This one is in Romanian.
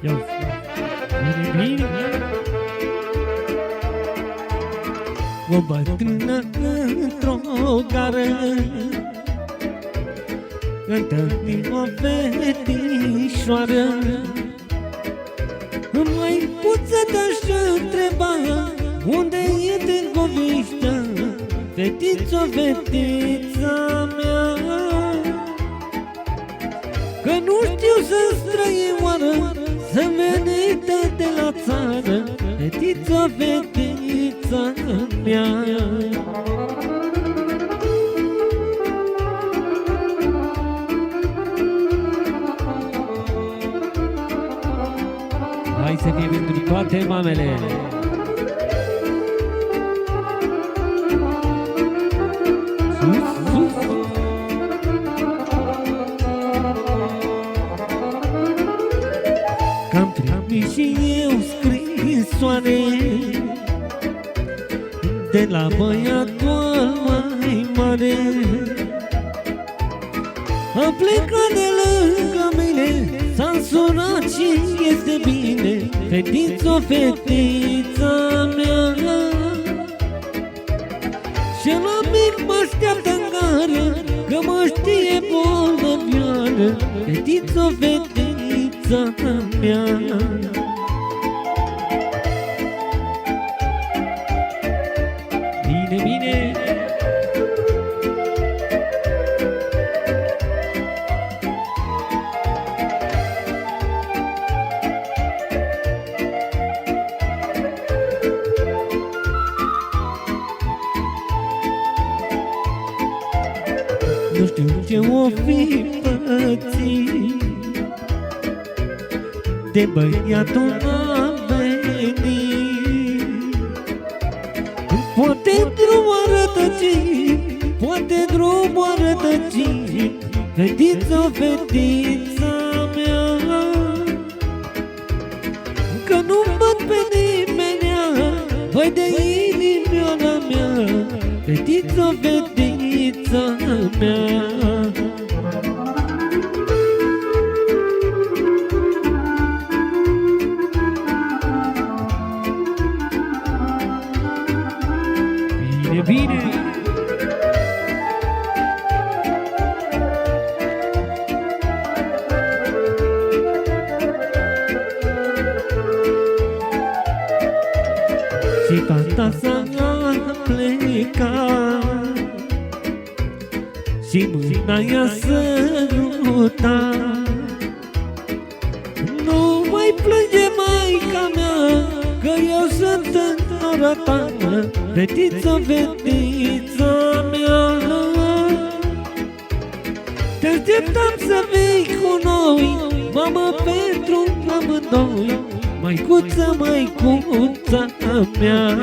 Ia bine, bine. O bătrână într-o gară întâlni o fetișoară. Măicuță te-aș întreba, unde e Târgoviștea? Fetițo, fetița mea, că nu știu să străioară, să venită de la țară. Fetițo, fetița mea. Hai să fie pentru toate mamele. Sus, sus. Că-am trimis și eu scrisoare de la băiatul mai mare. Am plecat de lângă mine, s-a sunat și este bine. Fetițo, fetița mea, și la mic mă așteaptă în gară, că mă știe bolnăvioară. Fetițo, fetița mea. Bine, bine. Nu știu ce-o fi pățit, de băiatul n-a venit. Poate drumul rătăcit, poate drumul rătăcit. Fetițo, fetița mea, că nu văd pe nimenea, vai de inimioara mea. Fetițo, fetița mea. Bine, bine. Și tata s-a plecat și mâna i-a sărutat. Nu mai plânge maica mea, că eu sunt întora ta. Fetițo, fetița mea, te așteptam să vii cu noi, mamă, pentru amândoi. Măicuță, măicuța mea.